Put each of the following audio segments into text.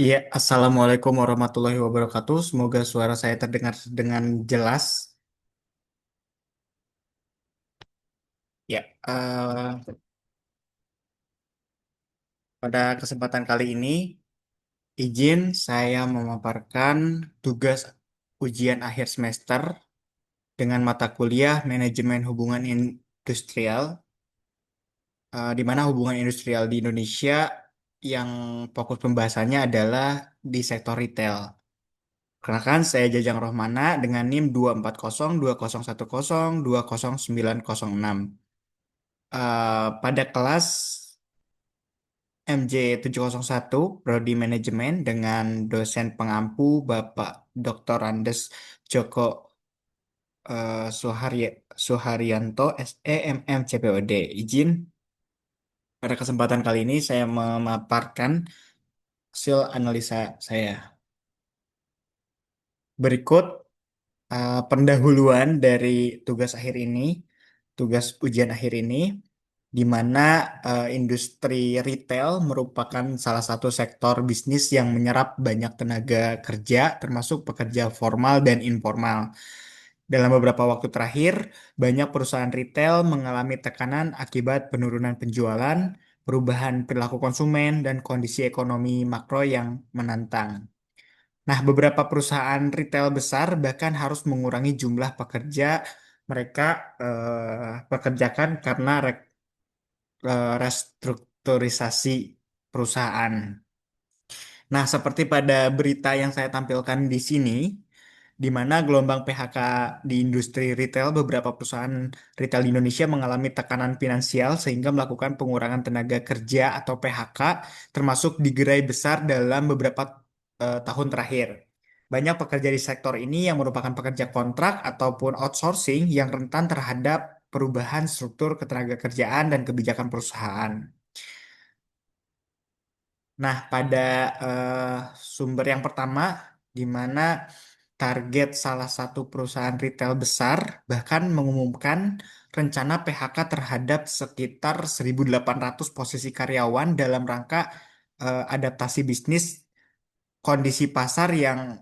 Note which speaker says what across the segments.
Speaker 1: Iya, Assalamualaikum warahmatullahi wabarakatuh. Semoga suara saya terdengar dengan jelas. Ya, pada kesempatan kali ini, izin saya memaparkan tugas ujian akhir semester dengan mata kuliah Manajemen Hubungan Industrial, di mana hubungan industrial di Indonesia yang fokus pembahasannya adalah di sektor retail. Perkenalkan, saya Jajang Rohmana dengan NIM 2402010200906. Pada kelas MJ 701 Prodi Manajemen dengan dosen pengampu Bapak Dr. Andes Joko Suharyanto SE MM CPOD. Izin pada kesempatan kali ini saya memaparkan hasil analisa saya. Berikut pendahuluan dari tugas akhir ini, tugas ujian akhir ini, di mana industri retail merupakan salah satu sektor bisnis yang menyerap banyak tenaga kerja, termasuk pekerja formal dan informal. Dalam beberapa waktu terakhir, banyak perusahaan retail mengalami tekanan akibat penurunan penjualan, perubahan perilaku konsumen, dan kondisi ekonomi makro yang menantang. Nah, beberapa perusahaan retail besar bahkan harus mengurangi jumlah pekerja mereka pekerjakan karena restrukturisasi perusahaan. Nah, seperti pada berita yang saya tampilkan di sini, di mana gelombang PHK di industri retail, beberapa perusahaan retail di Indonesia mengalami tekanan finansial sehingga melakukan pengurangan tenaga kerja atau PHK, termasuk di gerai besar dalam beberapa tahun terakhir. Banyak pekerja di sektor ini yang merupakan pekerja kontrak ataupun outsourcing yang rentan terhadap perubahan struktur ketenaga kerjaan dan kebijakan perusahaan. Nah, pada eh, sumber yang pertama, di mana target salah satu perusahaan retail besar bahkan mengumumkan rencana PHK terhadap sekitar 1.800 posisi karyawan dalam rangka adaptasi bisnis kondisi pasar yang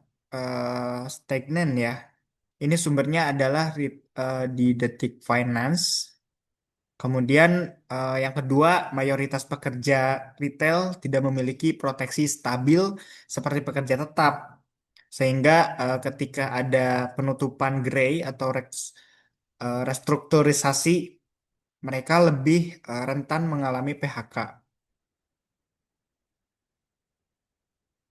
Speaker 1: stagnan ya. Ini sumbernya adalah di Detik Finance. Kemudian yang kedua, mayoritas pekerja retail tidak memiliki proteksi stabil seperti pekerja tetap. Sehingga ketika ada penutupan gerai atau restrukturisasi, mereka lebih rentan mengalami PHK.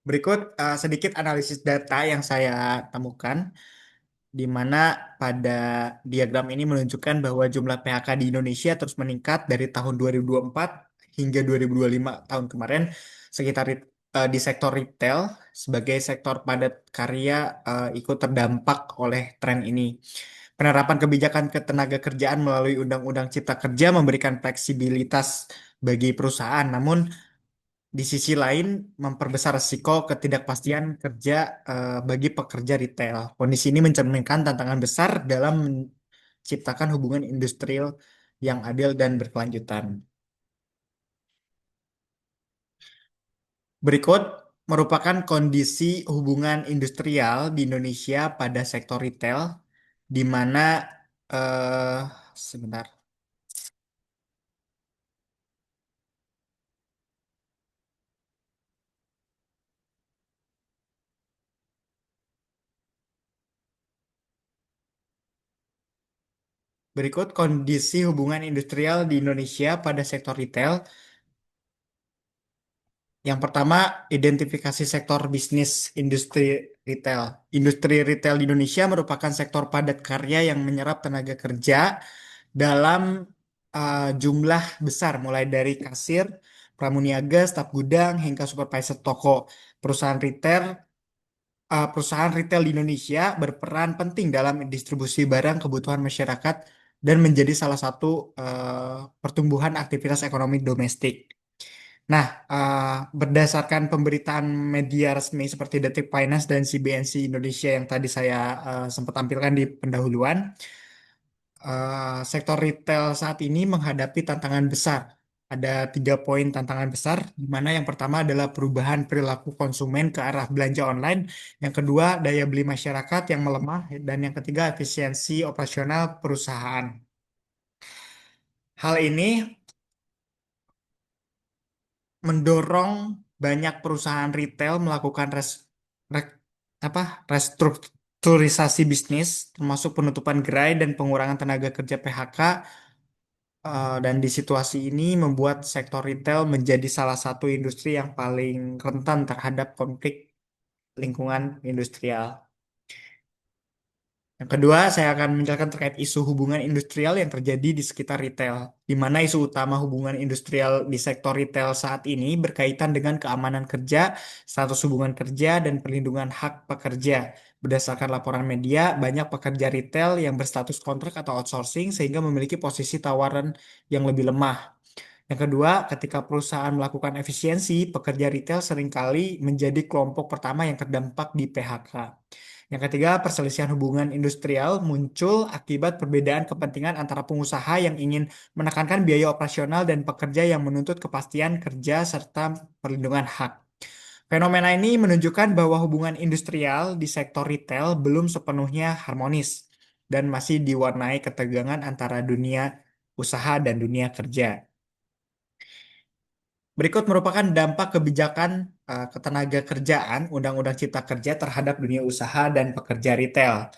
Speaker 1: Berikut sedikit analisis data yang saya temukan, di mana pada diagram ini menunjukkan bahwa jumlah PHK di Indonesia terus meningkat dari tahun 2024 hingga 2025 tahun kemarin sekitar di sektor retail sebagai sektor padat karya ikut terdampak oleh tren ini. Penerapan kebijakan ketenaga kerjaan melalui Undang-Undang Cipta Kerja memberikan fleksibilitas bagi perusahaan, namun di sisi lain memperbesar risiko ketidakpastian kerja bagi pekerja retail. Kondisi ini mencerminkan tantangan besar dalam menciptakan hubungan industrial yang adil dan berkelanjutan. Berikut merupakan kondisi hubungan industrial di Indonesia pada sektor retail, di mana eh, sebentar. Berikut kondisi hubungan industrial di Indonesia pada sektor retail. Yang pertama, identifikasi sektor bisnis industri retail. Industri retail di Indonesia merupakan sektor padat karya yang menyerap tenaga kerja dalam jumlah besar, mulai dari kasir, pramuniaga, staf gudang, hingga supervisor toko. Perusahaan retail, perusahaan retail di Indonesia berperan penting dalam distribusi barang kebutuhan masyarakat dan menjadi salah satu pertumbuhan aktivitas ekonomi domestik. Nah, berdasarkan pemberitaan media resmi seperti Detik Finance dan CBNC Indonesia yang tadi saya sempat tampilkan di pendahuluan, sektor retail saat ini menghadapi tantangan besar Ada 3 poin tantangan besar, di mana yang pertama adalah perubahan perilaku konsumen ke arah belanja online, yang kedua daya beli masyarakat yang melemah, dan yang ketiga efisiensi operasional perusahaan. Hal ini mendorong banyak perusahaan retail melakukan re- restrukturisasi bisnis, termasuk penutupan gerai dan pengurangan tenaga kerja PHK. Dan di situasi ini membuat sektor retail menjadi salah satu industri yang paling rentan terhadap konflik lingkungan industrial. Yang kedua, saya akan menjelaskan terkait isu hubungan industrial yang terjadi di sekitar retail, di mana isu utama hubungan industrial di sektor retail saat ini berkaitan dengan keamanan kerja, status hubungan kerja, dan perlindungan hak pekerja. Berdasarkan laporan media, banyak pekerja retail yang berstatus kontrak atau outsourcing sehingga memiliki posisi tawaran yang lebih lemah. Yang kedua, ketika perusahaan melakukan efisiensi, pekerja retail seringkali menjadi kelompok pertama yang terdampak di PHK. Yang ketiga, perselisihan hubungan industrial muncul akibat perbedaan kepentingan antara pengusaha yang ingin menekankan biaya operasional dan pekerja yang menuntut kepastian kerja serta perlindungan hak. Fenomena ini menunjukkan bahwa hubungan industrial di sektor retail belum sepenuhnya harmonis dan masih diwarnai ketegangan antara dunia usaha dan dunia kerja. Berikut merupakan dampak kebijakan ketenaga kerjaan Undang-Undang Cipta Kerja terhadap dunia usaha dan pekerja retail,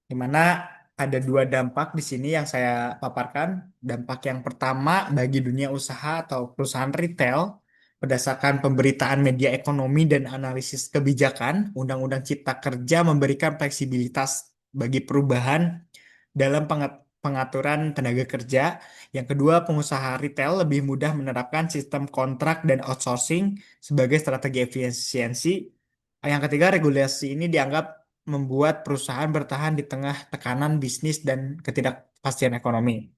Speaker 1: di mana ada dua dampak di sini yang saya paparkan. Dampak yang pertama bagi dunia usaha atau perusahaan retail, berdasarkan pemberitaan media ekonomi dan analisis kebijakan, Undang-Undang Cipta Kerja memberikan fleksibilitas bagi perubahan dalam pengaturan tenaga kerja. Yang kedua, pengusaha retail lebih mudah menerapkan sistem kontrak dan outsourcing sebagai strategi efisiensi. Yang ketiga, regulasi ini dianggap membuat perusahaan bertahan di tengah tekanan bisnis dan ketidakpastian ekonomi.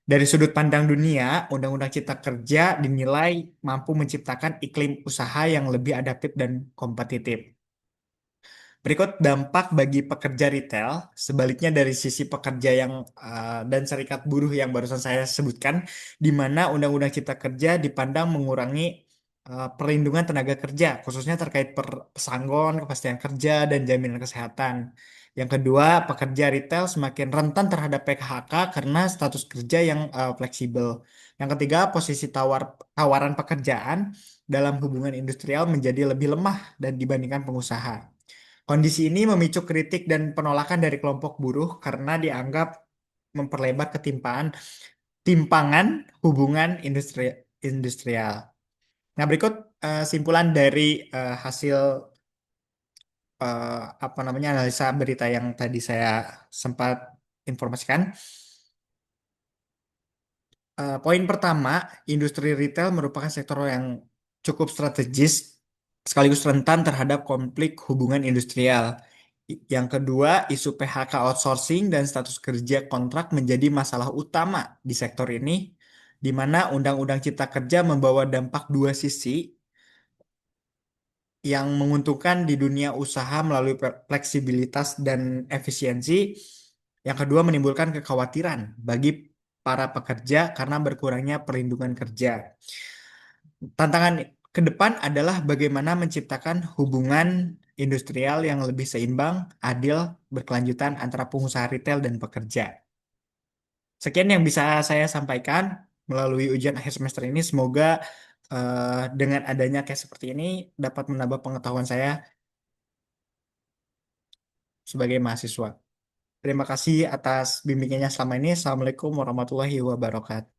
Speaker 1: Dari sudut pandang dunia, Undang-Undang Cipta Kerja dinilai mampu menciptakan iklim usaha yang lebih adaptif dan kompetitif. Berikut dampak bagi pekerja retail, sebaliknya dari sisi pekerja yang dan serikat buruh yang barusan saya sebutkan, di mana Undang-Undang Cipta Kerja dipandang mengurangi perlindungan tenaga kerja, khususnya terkait pesangon, kepastian kerja, dan jaminan kesehatan. Yang kedua, pekerja retail semakin rentan terhadap PHK karena status kerja yang fleksibel. Yang ketiga, posisi tawaran pekerjaan dalam hubungan industrial menjadi lebih lemah dan dibandingkan pengusaha. Kondisi ini memicu kritik dan penolakan dari kelompok buruh karena dianggap memperlebar timpangan hubungan industrial. Nah, berikut simpulan dari hasil eh, apa namanya analisa berita yang tadi saya sempat informasikan. Poin pertama, industri retail merupakan sektor yang cukup strategis sekaligus rentan terhadap konflik hubungan industrial. Yang kedua, isu PHK outsourcing dan status kerja kontrak menjadi masalah utama di sektor ini, di mana Undang-Undang Cipta Kerja membawa dampak dua sisi yang menguntungkan di dunia usaha melalui fleksibilitas dan efisiensi. Yang kedua, menimbulkan kekhawatiran bagi para pekerja karena berkurangnya perlindungan kerja. Tantangan ke depan adalah bagaimana menciptakan hubungan industrial yang lebih seimbang, adil, berkelanjutan antara pengusaha retail dan pekerja. Sekian yang bisa saya sampaikan melalui ujian akhir semester ini. Semoga dengan adanya kayak seperti ini dapat menambah pengetahuan saya sebagai mahasiswa. Terima kasih atas bimbingannya selama ini. Assalamualaikum warahmatullahi wabarakatuh.